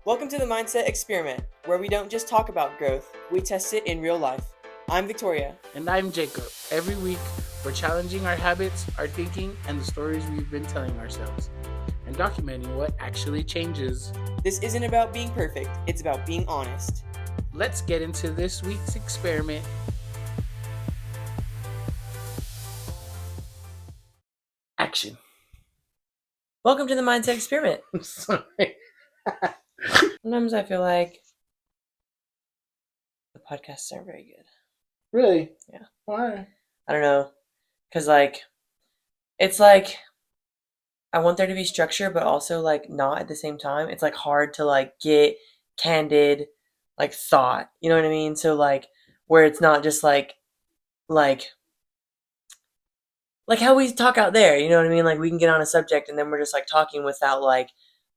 Welcome to the Mindset Experiment, where we don't just talk about growth, we test it in real life. I'm Victoria. And I'm Jacob. Every week, we're challenging our habits, our thinking, and the stories we've been telling ourselves, and documenting what actually changes. This isn't about being perfect, it's about being honest. Let's get into this week's experiment. Action. Welcome to the Mindset Experiment. I'm sorry. Sometimes I feel like the podcasts aren't very good. Really? Yeah. Why? I don't know. Because, it's I want there to be structure, but also, not at the same time. It's, hard to, get candid, thought. You know what I mean? So, where it's not just, like how we talk out there, you know what I mean? Like, we can get on a subject and then we're just, talking without,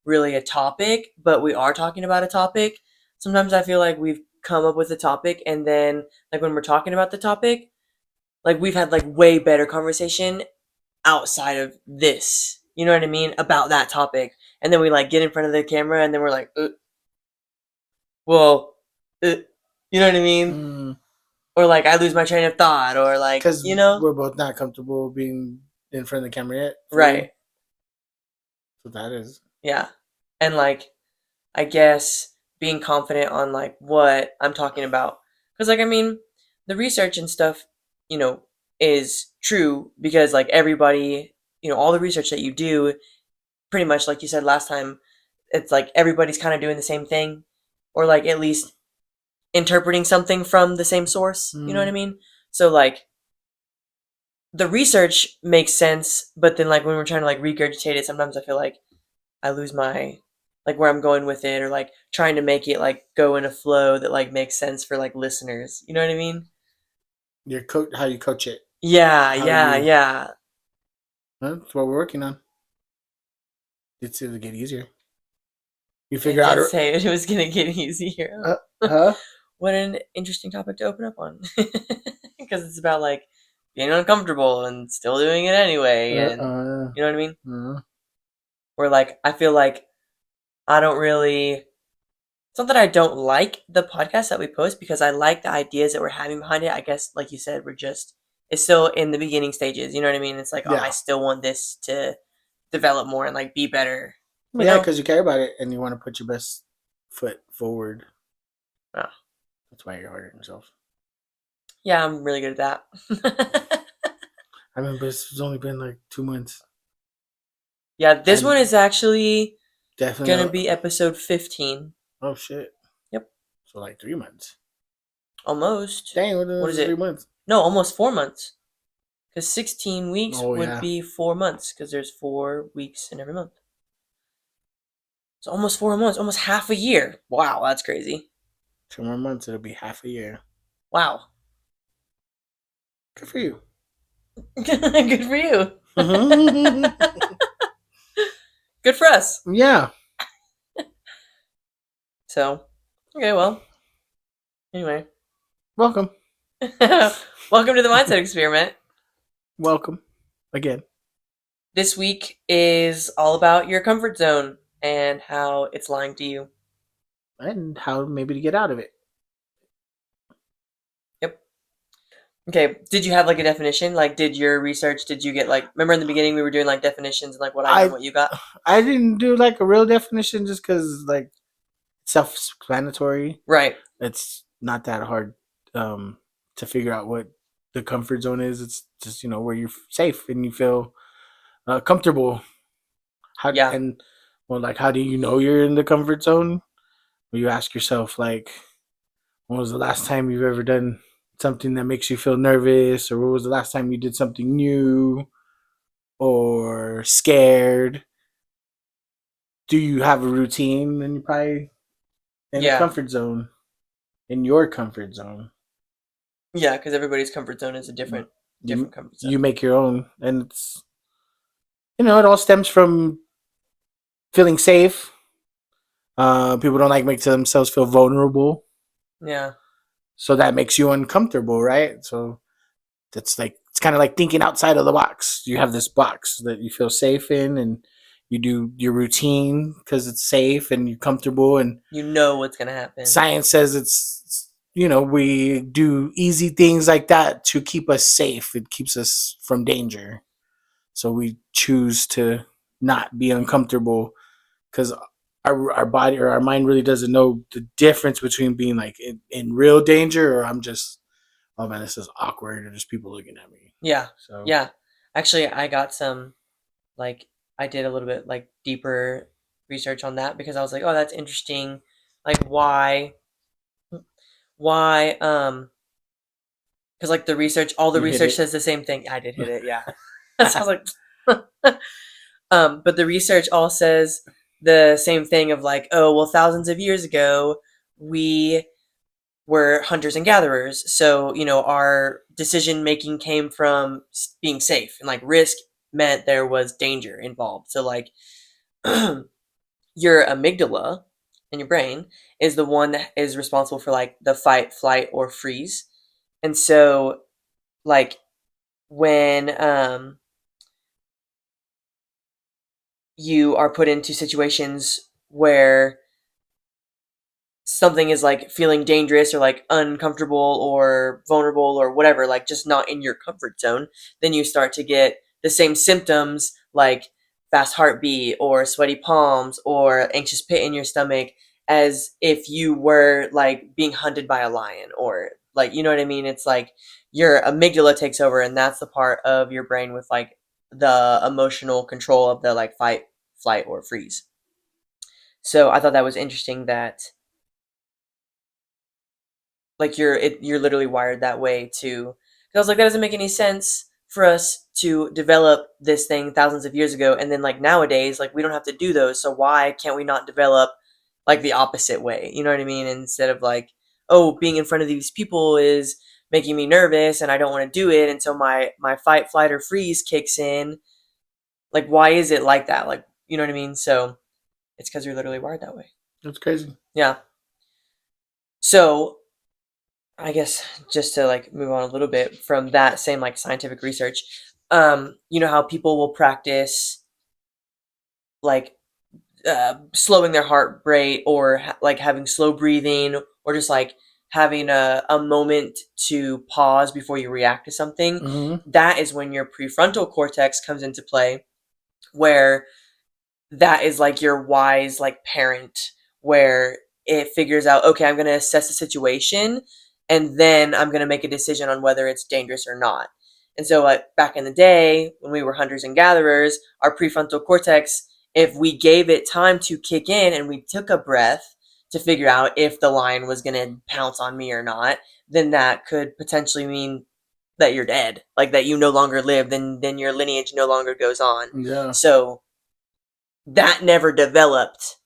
really a topic, but we are talking about a topic. Sometimes I feel like we've come up with a topic and then, when we're talking about the topic, we've had, way better conversation outside of this. You know what I mean? About that topic. And then we, get in front of the camera and then we're like, well, you know what I mean? Or I lose my train of thought, or Because you know, we're both not comfortable being in front of the camera yet. right? So that is. Yeah, and I guess being confident on what I'm talking about, because the research and stuff, is true because everybody, all the research that you do, pretty much like you said last time, it's everybody's kind of doing the same thing, or at least interpreting something from the same source. You know what I mean? So the research makes sense, but then when we're trying to regurgitate it, sometimes I feel like I lose my where I'm going with it, or trying to make it go in a flow that makes sense for listeners. You know what I mean? Your how you coach it. Yeah, How yeah, you- yeah. That's what we're working on. It's going to get easier. You It figure out. did say it was gonna get easier. Huh? What an interesting topic to open up on, because it's about being uncomfortable and still doing it anyway, and you know what I mean? Where I feel like I don't really. It's not that I don't like the podcast that we post, because I like the ideas that we're having behind it. I guess, like you said, it's still in the beginning stages. You know what I mean? It's Yeah. I still want this to develop more and be better. Well, yeah, because you care about it and you want to put your best foot forward. Oh. That's why you're hard on yourself. Yeah, I'm really good at that. I mean, but it's only been 2 months. Yeah, this one is actually definitely gonna be episode 15. Oh shit. Yep. So 3 months. Almost. Dang, What is it? 3 months? No, almost 4 months. Because 16 weeks Oh, would yeah. be 4 months, because there's 4 weeks in every month. So almost 4 months, almost half a year. Wow, that's crazy. 2 more months, it'll be half a year. Wow. Good for you. Good for you. Mm-hmm. Good for us. Yeah. So, okay, well. Anyway. Welcome. Welcome to the Mindset Experiment. Welcome. Again. This week is all about your comfort zone and how it's lying to you. And how maybe to get out of it. Yep. Okay, did you have a definition? Did your research, did you get remember in the beginning we were doing definitions and what I got and what you got? I didn't do a real definition just because self-explanatory. Right. It's not that hard to figure out what the comfort zone is. It's just where you're safe and you feel comfortable. Yeah. And how do you know you're in the comfort zone? Well, you ask yourself when was the last time you've ever done something that makes you feel nervous, or what was the last time you did something new or scared? Do you have a routine? Then you're probably in a comfort zone, in your comfort zone. Yeah, because everybody's comfort zone is a different comfort zone. You make your own, and it's it all stems from feeling safe. People don't make themselves feel vulnerable. Yeah. So that makes you uncomfortable, right? So that's it's kind of like thinking outside of the box. You have this box that you feel safe in, and You do your routine because it's safe and you're comfortable. And You know what's gonna happen. science says we do easy things like that to keep us safe. It keeps us from danger. So we choose to not be uncomfortable because our body or our mind really doesn't know the difference between being like in real danger or I'm just, oh man, this is awkward or just people looking at me. Yeah, So yeah. Actually, I got some like I did a little bit like deeper research on that because I was like, oh, that's interesting. Like why because like all the you hit research it. says the same thing. I did hit it, yeah. So I was like, but the research all says the same thing of like, oh, well, thousands of years ago, we were hunters and gatherers. So, our decision making came from being safe and like risk meant there was danger involved. So, like, your amygdala in your brain is the one that is responsible for like the fight, flight, or freeze. And so, like, when you are put into situations where something is like feeling dangerous or like uncomfortable or vulnerable or whatever, like just not in your comfort zone, then you start to get the same symptoms like fast heartbeat or sweaty palms or anxious pit in your stomach as if you were like being hunted by a lion or like, you know what I mean? It's like your amygdala takes over, and that's the part of your brain with like the emotional control of the like fight, flight, or freeze. So I thought that was interesting that like you're literally wired that way too. 'Cause I was like, that doesn't make any sense for us to develop this thing thousands of years ago, and then like nowadays, like we don't have to do those. So why can't we not develop like the opposite way? You know what I mean? Instead of like, oh, being in front of these people is making me nervous, and I don't want to do it, and so my fight, flight, or freeze kicks in. Like, why is it like that? Like, you know what I mean? So it's because you're literally wired that way. That's crazy. Yeah. So I guess just to like move on a little bit from that same like scientific research, you know how people will practice like slowing their heart rate or like having slow breathing or just like having a moment to pause before you react to something. Mm-hmm. That is when your prefrontal cortex comes into play, where that is like your wise like parent where it figures out, okay, I'm going to assess the situation and then I'm going to make a decision on whether it's dangerous or not. And so back in the day when we were hunters and gatherers, our prefrontal cortex, if we gave it time to kick in and we took a breath to figure out if the lion was going to pounce on me or not, then that could potentially mean that you're dead, like that you no longer live, then your lineage no longer goes on. Yeah. So that never developed.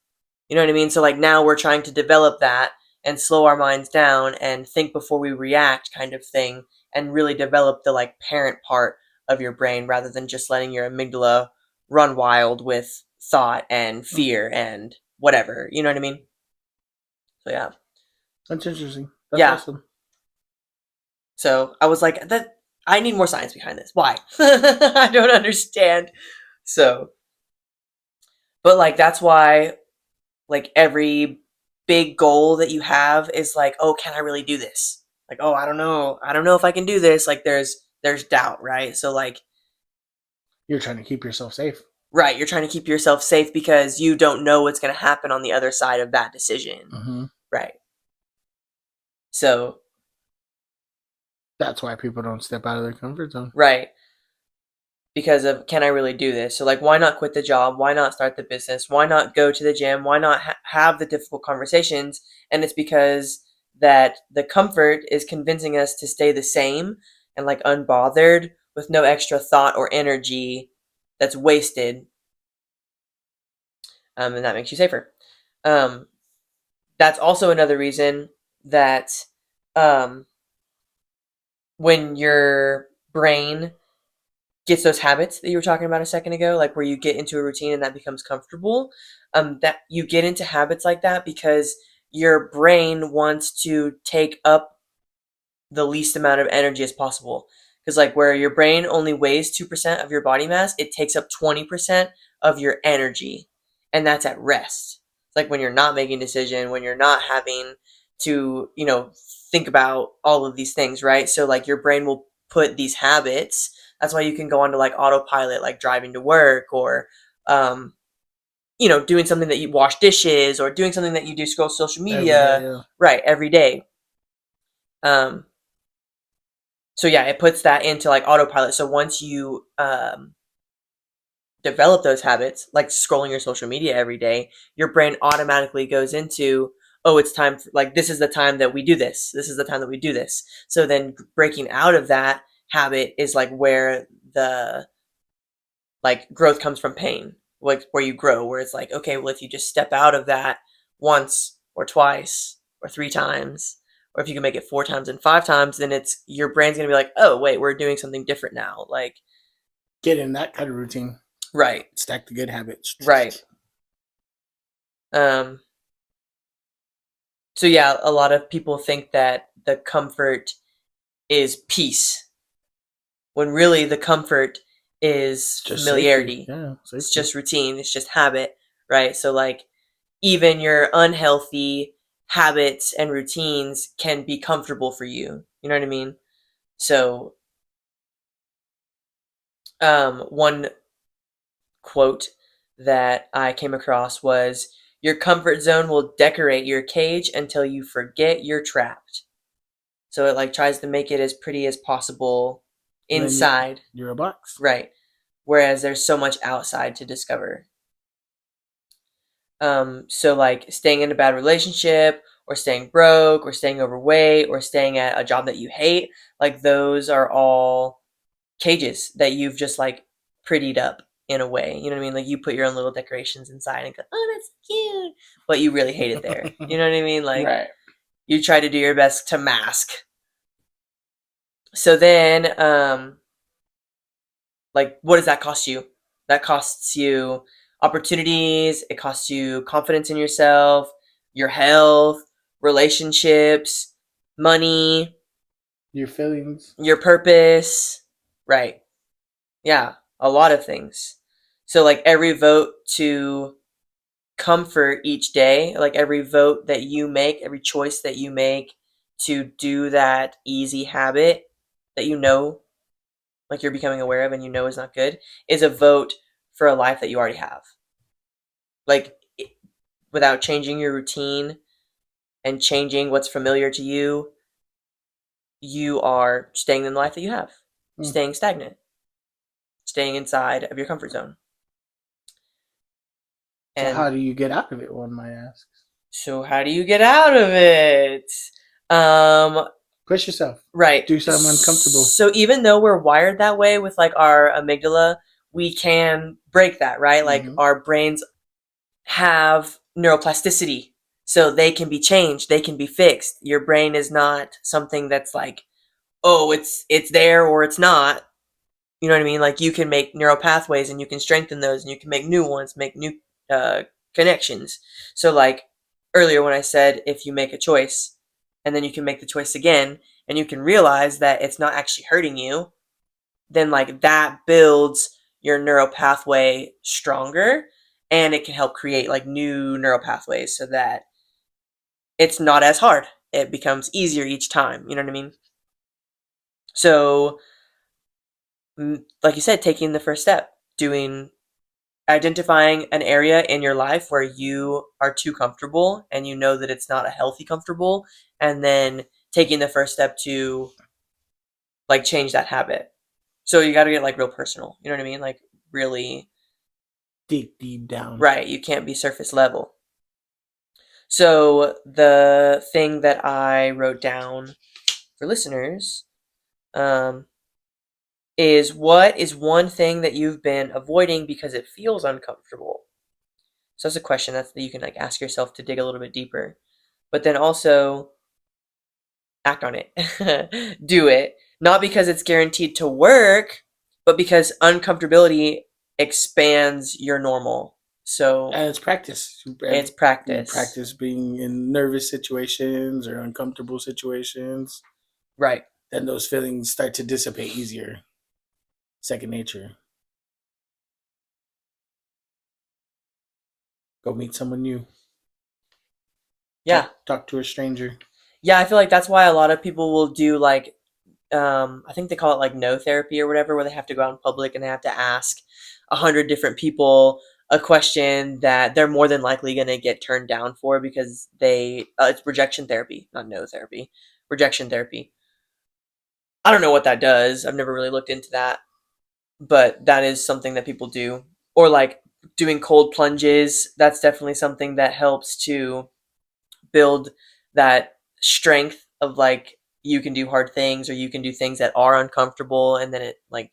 You know what I mean? So like now we're trying to develop that and slow our minds down and think before we react kind of thing and really develop the like parent part of your brain rather than just letting your amygdala run wild with thought and fear and whatever. You know what I mean? So yeah. That's interesting. That's Yeah. awesome. So I was like that I need more science behind this. Why? I don't understand. So but like that's why like every big goal that you have is like, oh, can I really do this? Like, oh, I don't know if I can do this. Like there's doubt, right? So like, You're trying to keep yourself safe. right, you're trying to keep yourself safe because you don't know what's going to happen on the other side of that decision. Mm-hmm. Right. So That's why people don't step out of their comfort zone. right, because of can I really do this? So like why not quit the job? Why not start the business? Why not go to the gym? Why not have the difficult conversations? And it's because that the comfort is convincing us to stay the same and like unbothered with no extra thought or energy that's wasted, and that makes you safer. Um, that's also another reason that um, when your brain gets those habits that you were talking about a second ago, like where you get into a routine and that becomes comfortable. That you get into habits like that because your brain wants to take up the least amount of energy as possible. Because like where your brain only weighs 2% of your body mass, it takes up 20% of your energy, and that's at rest. It's like when you're not making a decision, when you're not having to, think about all of these things, right? So like your brain will put these habits. That's why you can go onto like autopilot, like driving to work, or um, doing something that you wash dishes, or doing something that you do scroll social Every day, media, yeah. right, every day. Um, so yeah, it puts that into like autopilot. So once you develop those habits, like scrolling your social media every day, your brain automatically goes into, oh, it's time for, like, this is the time that we do this. This is the time that we do this. So then breaking out of that habit is like where the like growth comes from pain, like where you grow, where it's like, okay, well, if you just step out of that once or twice or three times, or if you can make it four times and five times, then it's your brain's gonna be like, oh wait, we're doing something different now. Like, Get in that kind of routine. right, Stack the good habits. right. Um, so yeah, a lot of people think that the comfort is peace, when really the comfort is Just safety. familiarity. Yeah, It's safety. just routine. It's just habit, right? So like even your unhealthy habits and routines can be comfortable for you. You know what I mean? So one quote that I came across was, "Your comfort zone will decorate your cage until you forget you're trapped." So it like tries to make it as pretty as possible And then you, inside, you're a box. right? Whereas there's so much outside to discover. So like staying in a bad relationship, or staying broke, or staying overweight, or staying at a job that you hate, like those are all cages that you've just like prettied up in a way. You know what I mean? Like you put your own little decorations inside and go, oh, that's cute, but you really hate it there. You know what I mean? Like Right. you try to do your best to mask. So then, like, what does that cost you? That costs you opportunities, it costs you confidence in yourself, your health, relationships, money, Your feelings. your purpose. Right. Yeah, a lot of things. So, like, every vote to comfort each day, like, every vote that you make, every choice that you make to do that easy habit that like you're becoming aware of and is not good, is a vote for a life that you already have. Like without changing your routine and changing what's familiar to you, you are staying in the life that you have, Mm. staying stagnant, staying inside of your comfort zone. So how And do you get out of it? One might ask. so how do you get out of it? Um Push yourself. right. Do something uncomfortable. So even though we're wired that way with like our amygdala, we can break that, right? Like Mm-hmm. our brains have neuroplasticity, so they can be changed, they can be fixed. Your brain is not something that's like, oh, it's there or it's not. You know what I mean? Like you can make neural pathways and you can strengthen those and you can make new ones, make new uh, connections. So like earlier when I said, if you make a choice and then you can make the choice again and you can realize that it's not actually hurting you, then like that builds your neural pathway stronger, and it can help create like new neural pathways so that it's not as hard. It becomes easier each time. You know what I mean? So, like you said, taking the first step, doing identifying an area in your life where you are too comfortable and you know that it's not a healthy comfortable, and then taking the first step to like change that habit. So you got to get like real personal. You know what I mean? Like really, Deep, deep down. right. You can't be surface level. So the thing that I wrote down for listeners um, is, what is one thing that you've been avoiding because it feels uncomfortable? So that's a question that you can like ask yourself to dig a little bit deeper, but then also act on it. Do it, not because it's guaranteed to work, but because uncomfortability expands your normal. So And it's practice. it's You practice, practice being in nervous situations or uncomfortable situations. right? Then those feelings start to dissipate easier. Second nature. Go meet someone new. Yeah. Talk to a stranger. Yeah, I feel like that's why a lot of people will do like I think they call it like no therapy or whatever, where they have to go out in public and they have to ask 100 different people a question that they're more than likely going to get turned down for because it's rejection therapy, not no therapy, rejection therapy. I don't know what that does. I've never really looked into that, but that is something that people do. Or like doing cold plunges. That's definitely something that helps to build that strength of like you can do hard things or you can do things that are uncomfortable, and then it like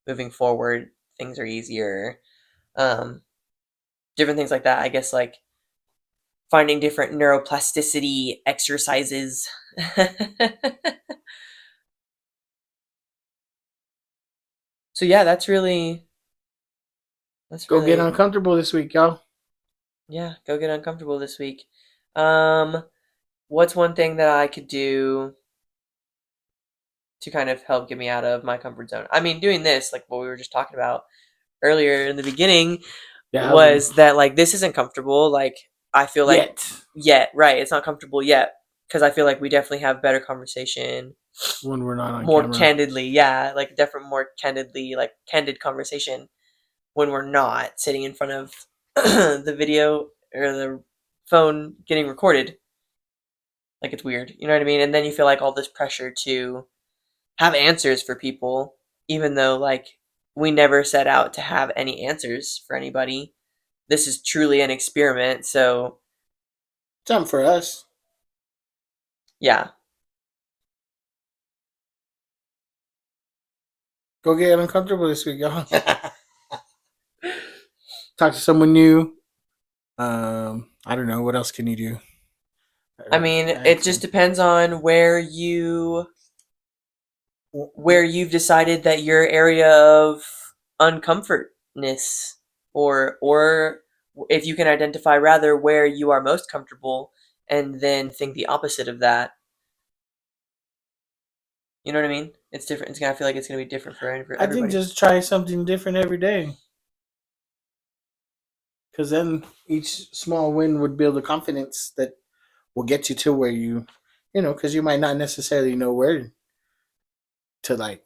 moving forward things are easier. um Different things like that, I guess, like finding different neuroplasticity exercises. So yeah, that's Go get really uncomfortable this week, y'all. yeah, go get uncomfortable this week. um what's one thing that I could do to kind of help get me out of my comfort zone? I mean, doing this, like what we were just talking about earlier in the beginning, Yeah, was that like this isn't comfortable. Like I feel like yet yet, right? It's not comfortable yet because I feel like we definitely have better conversation when we're not on more camera. candidly. Yeah, like definitely more candidly, like candid conversation when we're not sitting in front of the video or the phone getting recorded. Like it's weird, you know what I mean? And then you feel like all this pressure to have answers for people, even though like we never set out to have any answers for anybody. This is truly an experiment. So Something for us. yeah, Go get uncomfortable this week, y'all. Talk to someone new. I don't know. What else can you do? I mean, it just depends on where you've decided that your area of uncomfortness, or if you can identify rather where you are most comfortable and then think the opposite of that. You know what I mean? It's different. It's gonna feel like it's gonna be different for I think everybody. just try something different every day. Because then each small win would build a confidence that will get you to where because you might not necessarily know where to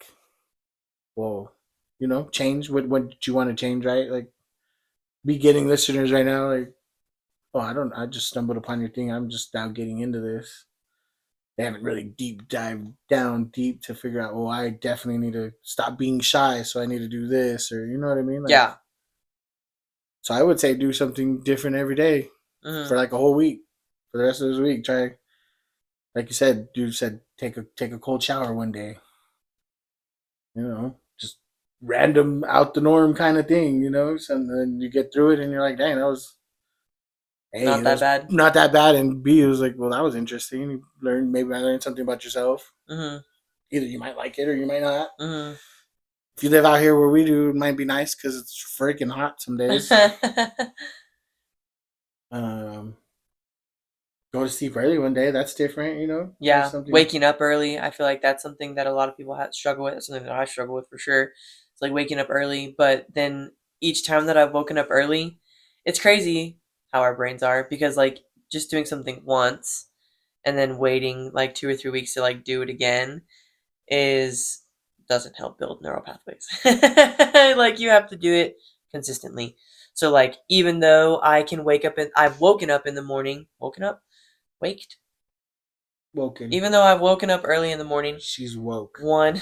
well, change what you want to change, right? Like, be getting listeners right now, like, oh, I just stumbled upon your thing. I'm just now getting into this. They haven't really deep dived down deep to figure out, oh, I definitely need to stop being shy, so I need to do this, or you know what I mean? Like, Yeah. so I would say do something different every day for Hmm. like a whole week. For the rest of this week, try, like you said, dude said, take a cold shower one day. Just random out the norm kind of thing. So then you get through it and you're like, dang, that was, A, Not that that was bad. not that bad, and B, it was like, well, that was interesting. Maybe I learned something about yourself. Hmm. Either you might like it or you might not. Hmm. If you live out here where we do, it might be nice because it's freaking hot some days. Um, Go to sleep early one day. That's different. Try Yeah, something. waking up early. I feel like that's something that a lot of people struggle with. It's something that I struggle with for sure. It's like waking up early, but then each time that I've woken up early, it's crazy how our brains are because like just doing something once and then waiting like 2 or 3 weeks to like do it again is doesn't help build neural pathways. Like you have to do it consistently. So like even though I've woken up in the morning, waked Woken. even though I've woken up early in the morning, She's woke. one,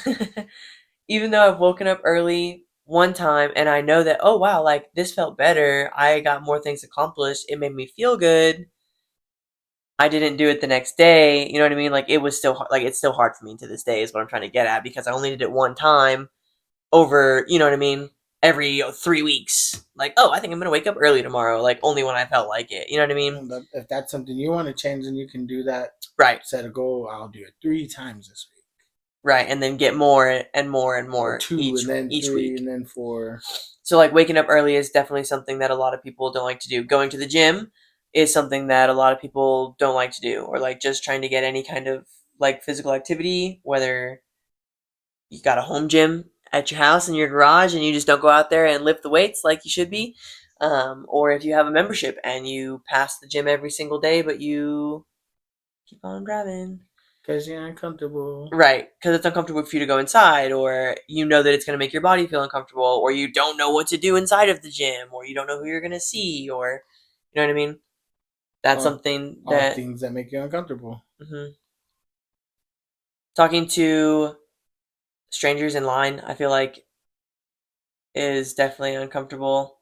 even though I've woken up early one time and I know that, oh wow, like this felt better. I got more things accomplished. It made me feel good. I didn't do it the next day. You know what I mean? Like it was still like it's still hard for me to this day is what I'm trying to get at because I only did it one time over, you know what I mean? Every 3 weeks. Like, oh, I think I'm going to wake up early tomorrow. Like only when I felt like it. You know what I mean? And if that's something you want to change, then you can do that. Right. Set a goal. I'll do it 3 times this week, Right. And then get more and more and or more two, and then each three, week. and then four. So like waking up early is definitely something that a lot of people don't like to do. Going to the gym is something that a lot of people don't like to do, or like just trying to get any kind of like physical activity, whether you got a home gym at your house in your garage and you just don't go out there and lift the weights like you should be. Or if you have a membership and you pass the gym every single day, but you keep on driving. Because you're uncomfortable. Right, because it's uncomfortable for you to go inside, or you know that it's going to make your body feel uncomfortable, or you don't know what to do inside of the gym, or you don't know who you're going to see, or you know what I mean? That's All, something all that things that make you uncomfortable. mhm. Talking to strangers in line, I feel like is definitely uncomfortable,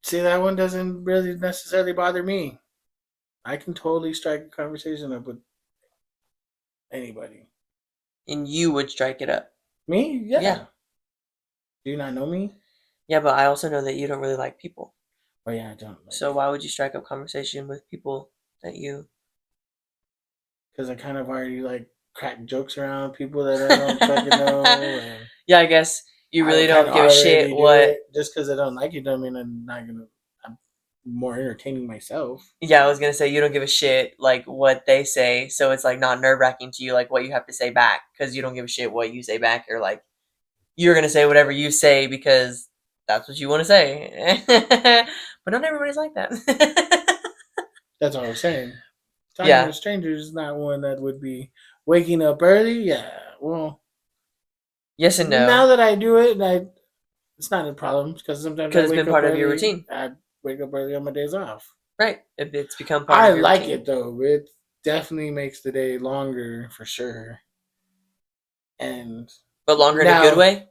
See, that one doesn't really necessarily bother me. I can totally strike a conversation up with anybody. and you would strike it up. Me? Yeah, Yeah. Do you not know me? yeah, but I also know that you don't really like people. Oh yeah, I don't like So why would you strike up conversation with people that you? because I kind of already like crack jokes around people that I don't fucking know, and Yeah, I guess you I really kind don't of give a shit already do what. it just because I don't like it. Don't mean I'm not gonna. I'm more entertaining myself. Yeah, I was gonna say you don't give a shit like what they say, so it's like not nerve wracking to you like what you have to say back because you don't give a shit what you say back. You're like you're gonna say whatever you say because that's what you want to say. But not everybody's like that. That's all I'm saying. Talking to Yeah, strangers is not one that would be waking up early. Yeah, well, yes and now no that I do it, it's not a problem because sometimes I because it's wake been up part of your early. routine, I wake up early on my days off. right? It's become part I of your like it routine, though. It definitely makes the day longer for sure. And but longer in a good now, way.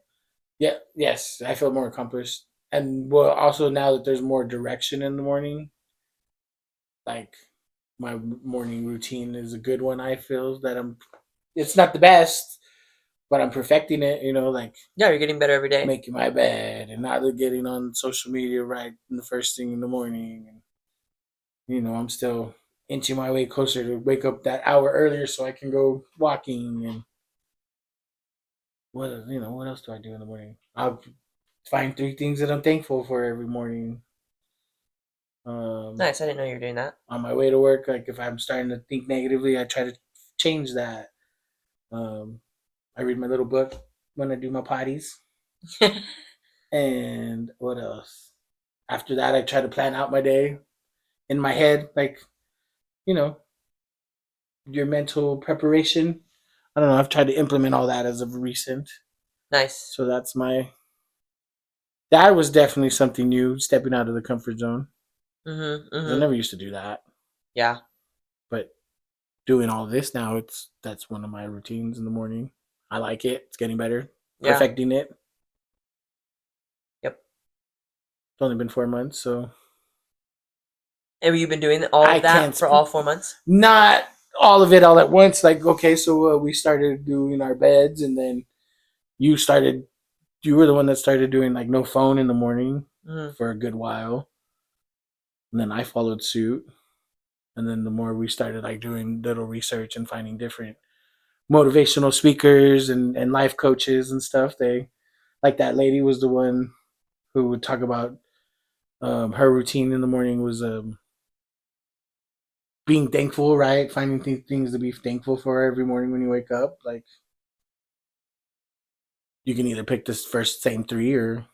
yeah, yes, I feel more accomplished. And well, also now that there's more direction in the morning, like my morning routine is a good one. I feel that I'm. It's not the best, but I'm perfecting it. Like Yeah, you're getting better every day. making my bed and not getting on social media right in the first thing in the morning. And I'm still inching my way closer to wake up that hour earlier so I can go walking. And what else do I do in the morning? I'll find three things that I'm thankful for every morning. Um, Nice. I didn't know you were doing that. on my way to work, like if I'm starting to think negatively, I try to change that. Um, I read my little book when I do my potties. And what else? After that, I try to plan out my day in my head, like, you know, your mental preparation. I don't know. I've tried to implement all that as of recent. Nice. So that was definitely something new, stepping out of the comfort zone. Mhm. 'Cause I Mhm. never used to do that. Yeah. But doing all this now, that's one of my routines in the morning. I like it. It's getting better. Yeah. Perfecting it. It's Yep. only been 4 months, so Have you been doing all I of can't that for all 4 months? not all of it all at once. Like, okay, so we started doing our beds, and then you started. You were the one that started doing like no phone in the morning Mhm. for a good while, and then I followed suit. And then the more we started like doing little research and finding different motivational speakers and life coaches and stuff, they like that lady was the one who would talk about her routine in the morning was being thankful, right? Finding things to be thankful for every morning when you wake up. Like you can either pick this first same three or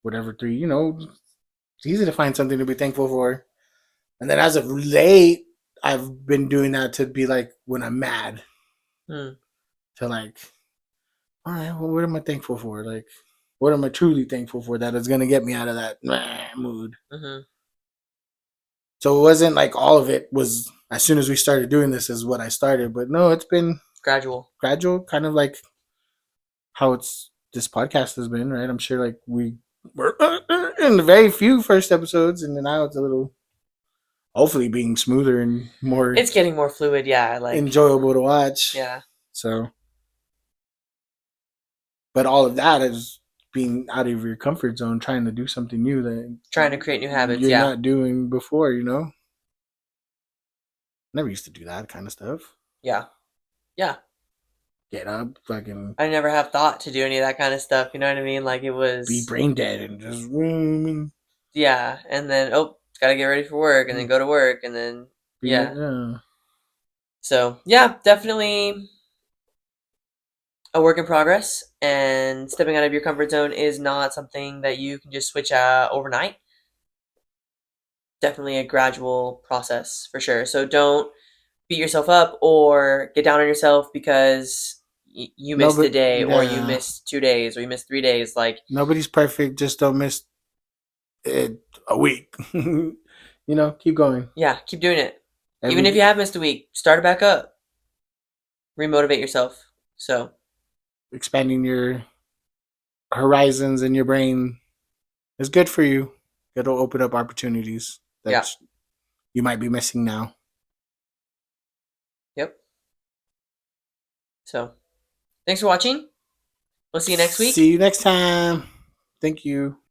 whatever three. It's easy to find something to be thankful for. And then as of late, I've been doing that to be like when I'm mad, Mhm. to like, all right, well, what am I thankful for? Like, what am I truly thankful for that is going to get me out of that mood? Mhm. So it wasn't like all of it was as soon as we started doing this is what I started, but no, it's been Gradual. gradual, kind of like how it's this podcast has been, right? I'm sure like we were in the very few first episodes, and then now it's a little hopefully being smoother and more It's getting more fluid. Yeah. Like. enjoyable to watch. Yeah. So, but all of that is being out of your comfort zone, trying to do something new that Trying to create new habits. you're Yeah. not doing before. Never used to do that kind of stuff. Yeah. Yeah. Get up, fucking I never have thought to do any of that kind of stuff. You know what I mean? Like it be was. brain dead and just Yeah. And then gotta get ready for work, and then go to work, and then be yeah. uh, So yeah, definitely a work in progress. And stepping out of your comfort zone is not something that you can just switch overnight. definitely a gradual process for sure. So don't beat yourself up or get down on yourself because you No, missed a but day or you yeah, missed 2 days or you missed 3 days. Like, nobody's perfect. Just don't miss it a week. Keep going. yeah, keep doing it. Even if you Every have missed a week, start it back up. Remotivate yourself. So, expanding your horizons in your brain is good for you. It'll open up opportunities yeah. that you might be missing now. Yep. So, thanks for watching. We'll see you next See week. you next time. Thank you.